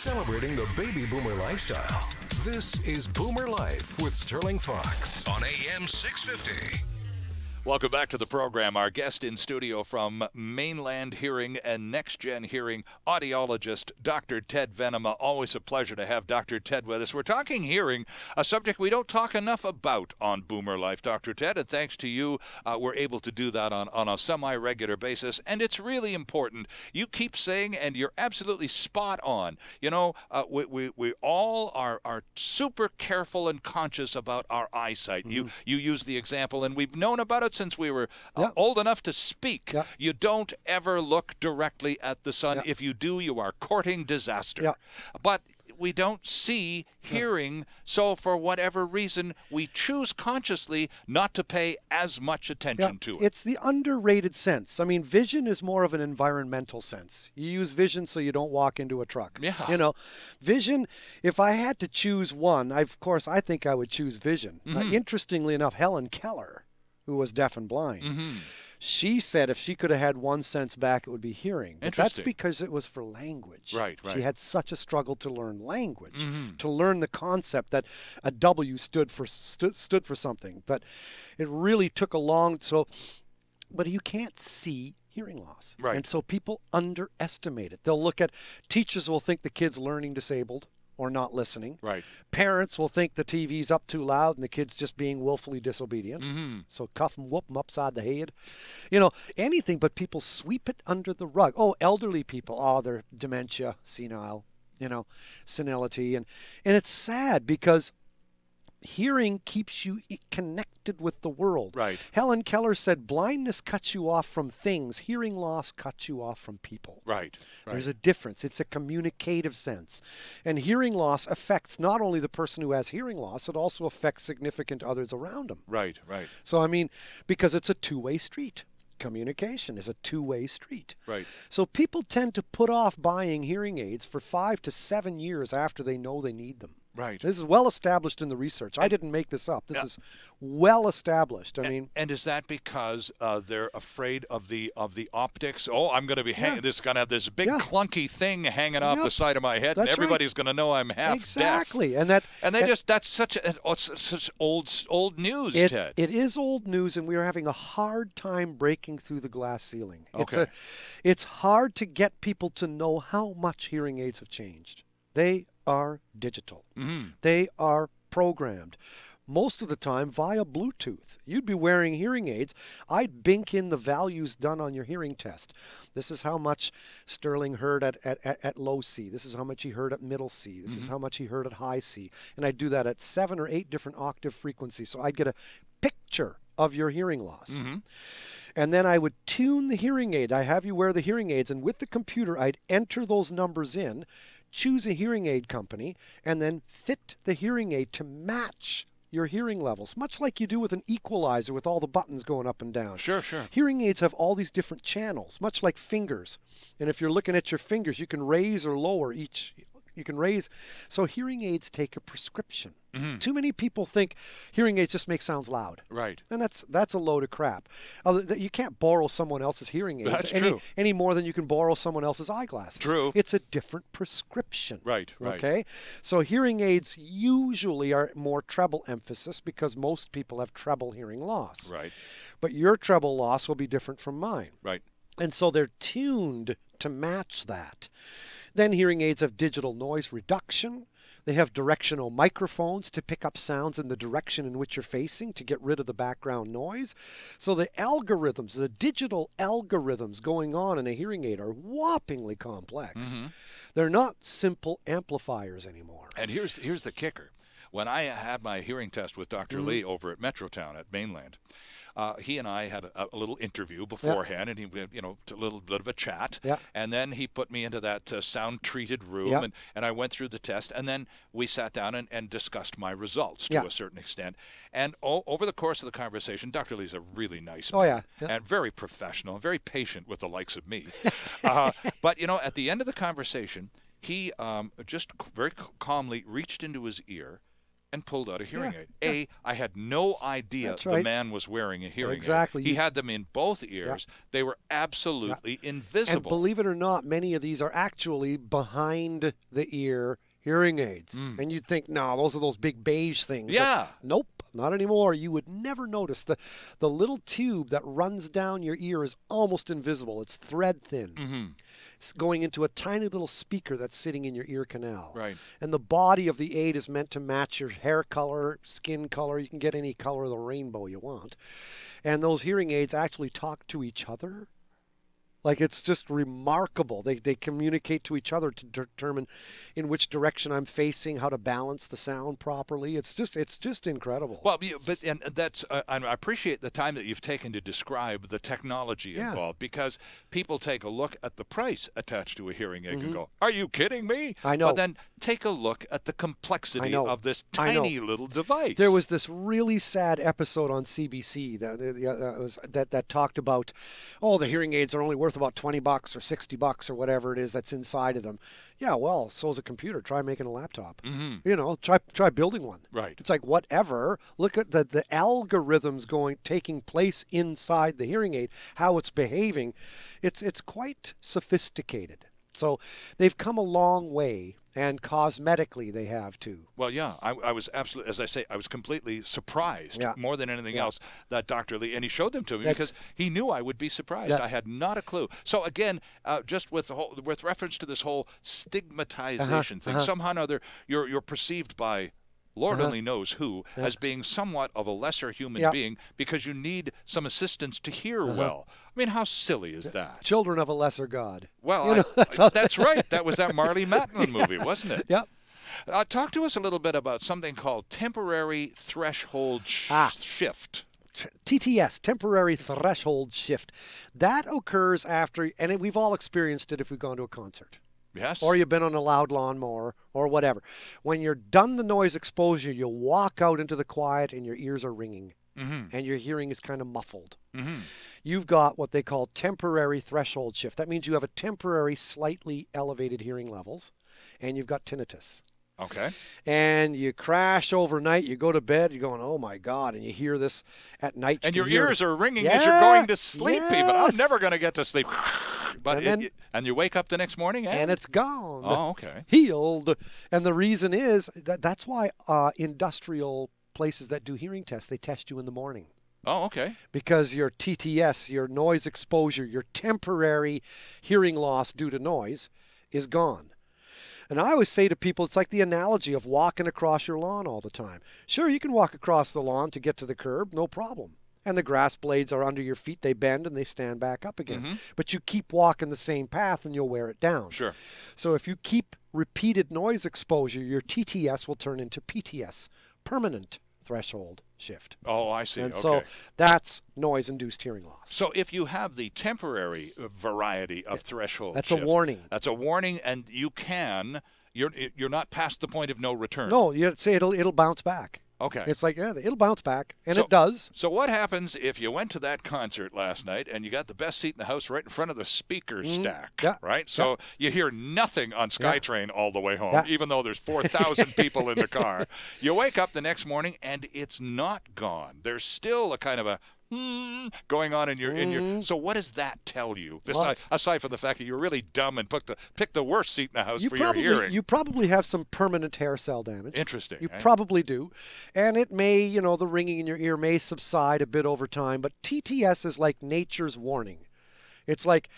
Celebrating the baby boomer lifestyle. This is Boomer Life with Sterling Fox on AM 650. Welcome back to the program. Our guest in studio from Mainland Hearing and Next Gen Hearing, audiologist Dr. Ted Venema. Always a pleasure to have Dr. Ted with us. We're talking hearing, a subject we don't talk enough about on Boomer Life, Dr. Ted, and thanks to you, we're able to do that on a semi-regular basis, and it's really important. You keep saying, and you're absolutely spot on, you know, we all are super careful and conscious about our eyesight. You use the example, and we've known about it since we were old enough to speak. You don't ever look directly at the sun. If you do, you are courting disaster. But we don't see hearing, so for whatever reason, we choose consciously not to pay as much attention to it. It's the underrated sense. I mean, vision is more of an environmental sense. You use vision so you don't walk into a truck. You know, vision, if I had to choose one, of course, I think I would choose vision. Interestingly enough, Helen Keller, who was deaf and blind, she said if she could have had one sense back, it would be hearing. But that's because it was for language. Right. She had such a struggle to learn language, to learn the concept that a W stood for something. But it really took a long, but you can't see hearing loss. Right. And so people underestimate it. They'll look at, teachers will think the kid's learning disabled or not listening. Right. Parents will think the TV's up too loud and the kid's just being willfully disobedient. So cuff them, whoop them upside the head. You know, anything, but people sweep it under the rug. Oh, elderly people, they're dementia, senile, you know, senility. And it's sad because hearing keeps you connected with the world. Right. Helen Keller said blindness cuts you off from things. Hearing loss cuts you off from people. Right. There's a difference. It's a communicative sense. And hearing loss affects not only the person who has hearing loss, it also affects significant others around them. Right. So, I mean, because it's a two-way street. Communication is a two-way street. Right. So people tend to put off buying hearing aids for 5 to 7 years after they know they need them. Right. This is well established in the research. I didn't make this up. This is well established. I mean, and is that because they're afraid of the optics? Oh, I'm going to be going to have this big clunky thing hanging off the side of my head, and everybody's going to know I'm half deaf. Exactly, that's such old news, Ted. It is old news, and we are having a hard time breaking through the glass ceiling. Okay. It's hard to get people to know how much hearing aids have changed. They are digital. They are programmed. Most of the time via Bluetooth. You'd be wearing hearing aids. I'd bink in the values done on your hearing test. This is how much Sterling heard at low C. This is how much he heard at middle C. This is how much he heard at high C. And I'd do that at 7 or 8 different octave frequencies. So I'd get a picture of your hearing loss. And then I would tune the hearing aid. I have you wear the hearing aids, and with the computer, I'd enter those numbers in, choose a hearing aid company, and then fit the hearing aid to match your hearing levels, much like you do with an equalizer with all the buttons going up and down. Sure. Hearing aids have all these different channels, much like fingers. And if you're looking at your fingers, you can raise or lower each. You can raise. So hearing aids take a prescription. Too many people think hearing aids just make sounds loud. Right. And that's a load of crap. You can't borrow someone else's hearing aids any more than you can borrow someone else's eyeglasses. True. It's a different prescription. Right. Okay? So hearing aids usually are more treble emphasis because most people have treble hearing loss. Right. But your treble loss will be different from mine. Right. And so they're tuned to match that. Then hearing aids have digital noise reduction. They have directional microphones to pick up sounds in the direction in which you're facing to get rid of the background noise. So the algorithms, the digital algorithms going on in a hearing aid are whoppingly complex. They're not simple amplifiers anymore. And here's the kicker. When I had my hearing test with Dr. Lee over at Metrotown at Mainland, he and I had a little interview beforehand, and he, a little bit of a chat, and then he put me into that sound-treated room, and I went through the test, and then we sat down and discussed my results to a certain extent. And over the course of the conversation, Dr. Lee's a really nice man, and very professional, and very patient with the likes of me. But, at the end of the conversation, he just very calmly reached into his ear, and pulled out a hearing aid. I had no idea That's the right. man was wearing a hearing Exactly. aid. He had them in both ears. They were absolutely invisible. And believe it or not, many of these are actually behind the ear hearing aids. And you'd think, no, those are those big beige things. Yeah. Nope, not anymore. You would never notice. The little tube that runs down your ear is almost invisible. It's thread thin. It's going into a tiny little speaker that's sitting in your ear canal. Right. And the body of the aid is meant to match your hair color, skin color. You can get any color of the rainbow you want. And those hearing aids actually talk to each other. Like, it's just remarkable. They communicate to each other to determine in which direction I'm facing, how to balance the sound properly. It's just incredible. Well, and that's I appreciate the time that you've taken to describe the technology involved, because people take a look at the price attached to a hearing aid and go, "Are you kidding me?" I know. But then take a look at the complexity of this tiny little device. There was this really sad episode on CBC that talked about, the hearing aids are only worth about $20 or $60 or whatever it is that's inside of them. Yeah, well, so's a computer. Try making a laptop. Try building one. Right. It's like, whatever. Look at the algorithms taking place inside the hearing aid, how it's behaving. It's quite sophisticated. So they've come a long way, and cosmetically they have too. Well, yeah, I was absolutely, as I say, I was completely surprised more than anything else that Dr. Lee, and he showed them to me because he knew I would be surprised. I had not a clue. So again, just with reference to this whole stigmatization thing, somehow or other, you're perceived by Lord only knows who, as being somewhat of a lesser human being because you need some assistance to hear well. I mean, how silly is that? Children of a lesser God. Well, that's right. That was that Marley Matlin movie, wasn't it? Yep. Talk to us a little bit about something called temporary threshold shift. TTS, temporary threshold shift. That occurs after, and we've all experienced it if we've gone to a concert. Yes. Or you've been on a loud lawnmower or whatever. When you're done the noise exposure, you walk out into the quiet and your ears are ringing. And your hearing is kind of muffled. You've got what they call temporary threshold shift. That means you have a temporary, slightly elevated hearing levels, and you've got tinnitus. Okay. And you crash overnight, you go to bed, you're going, oh my God, and you hear this at night. And your ears are ringing as you're going to sleep even. I'm never going to get to sleep. But and you wake up the next morning and it's gone. Oh, okay. Healed. And the reason is that's why industrial places that do hearing tests, they test you in the morning. Oh, okay. Because your TTS, your noise exposure, your temporary hearing loss due to noise is gone. And I always say to people, it's like the analogy of walking across your lawn all the time. Sure, you can walk across the lawn to get to the curb, no problem. And the grass blades are under your feet, they bend and they stand back up again. But you keep walking the same path and you'll wear it down. Sure. So if you keep repeated noise exposure, your TTS will turn into PTS, permanent threshold shift. Oh, I see. And okay. so that's noise-induced hearing loss. So if you have the temporary variety of threshold that's shift, a warning. That's a warning, and you're not past the point of no return. No, you say it'll bounce back. Okay. It's like, it'll bounce back, and it does. So what happens if you went to that concert last night and you got the best seat in the house right in front of the speaker stack, right? So you hear nothing on SkyTrain all the way home, even though there's 4,000 people in the car. You wake up the next morning and it's not gone. There's still a kind of a going on in your. So what does that tell you? Aside from the fact that you're really dumb and picked the worst seat in the house for your hearing. You probably have some permanent hair cell damage. Interesting. You probably do. And it may, the ringing in your ear may subside a bit over time, but TTS is like nature's warning. It's like,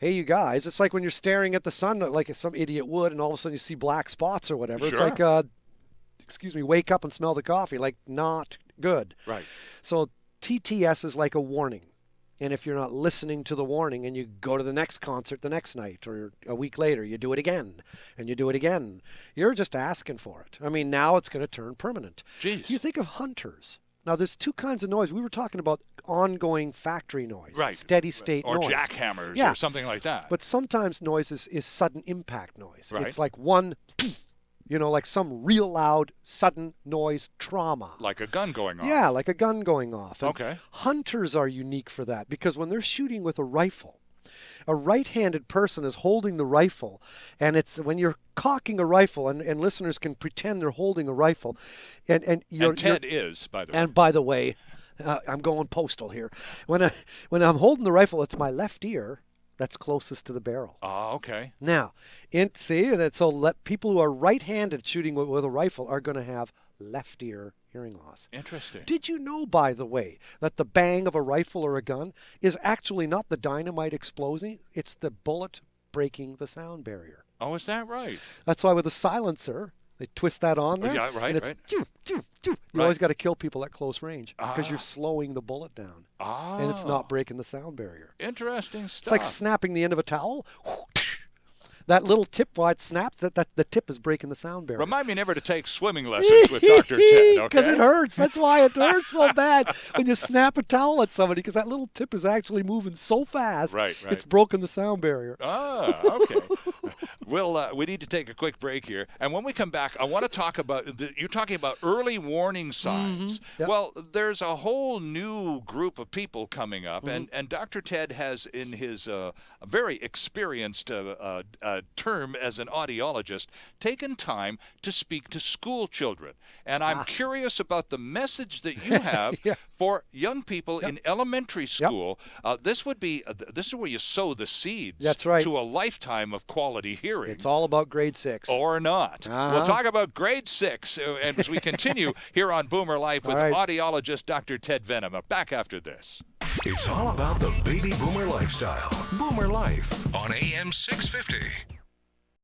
hey, you guys, it's like when you're staring at the sun like some idiot would, and all of a sudden you see black spots or whatever. Sure. It's like, wake up and smell the coffee. Like, not good. Right. So TTS is like a warning. And if you're not listening to the warning and you go to the next concert the next night or a week later, you do it again and you do it again, you're just asking for it. I mean, now it's going to turn permanent. Jeez. You think of hunters. Now, there's two kinds of noise. We were talking about ongoing factory noise, steady state or noise. Or jackhammers or something like that. But sometimes noise is sudden impact noise. Right. It's like one... like some real loud, sudden noise trauma. Like a gun going off. Yeah, like a gun going off. And okay. Hunters are unique for that because when they're shooting with a rifle, A right-handed person is holding the rifle, and it's when you're cocking a rifle, and listeners can pretend they're holding a rifle, and Ted is, by the way. And by the way, I'm going postal here. When I'm holding the rifle, it's my left ear that's closest to the barrel. Oh, okay. Now, people who are right-handed shooting with a rifle are going to have left ear hearing loss. Interesting. Did you know, by the way, that the bang of a rifle or a gun is actually not the dynamite exploding, it's the bullet breaking the sound barrier? Oh, is that right? That's why with a silencer, they twist that on there. Yeah, right, and it's right. You always got to kill people at close range because you're slowing the bullet down. Oh. And it's not breaking the sound barrier. Interesting It's stuff. like snapping the end of a towel. That little tip, while it snaps, that the tip is breaking the sound barrier. Remind me never to take swimming lessons with Dr. Ted, okay? Because it hurts. That's why it hurts so bad when you snap a towel at somebody, because that little tip is actually moving so fast, Right. it's broken the sound barrier. Ah, okay. We need to take a quick break here. And when we come back, I want to talk about, you're talking about early warning signs. Yep. Well, there's a whole new group of people coming up, and Dr. Ted has, in his very experienced term as an audiologist, taken time to speak to school children. And I'm curious about the message that you have for young people in elementary school. This is where you sow the seeds. That's right. To a lifetime of quality hearing. It's all about grade 6. Or not. We'll talk about grade 6 as we continue here on Boomer Life with audiologist Dr. Ted Venema. Back after this. It's all about the baby boomer lifestyle. Boomer Life on AM 650.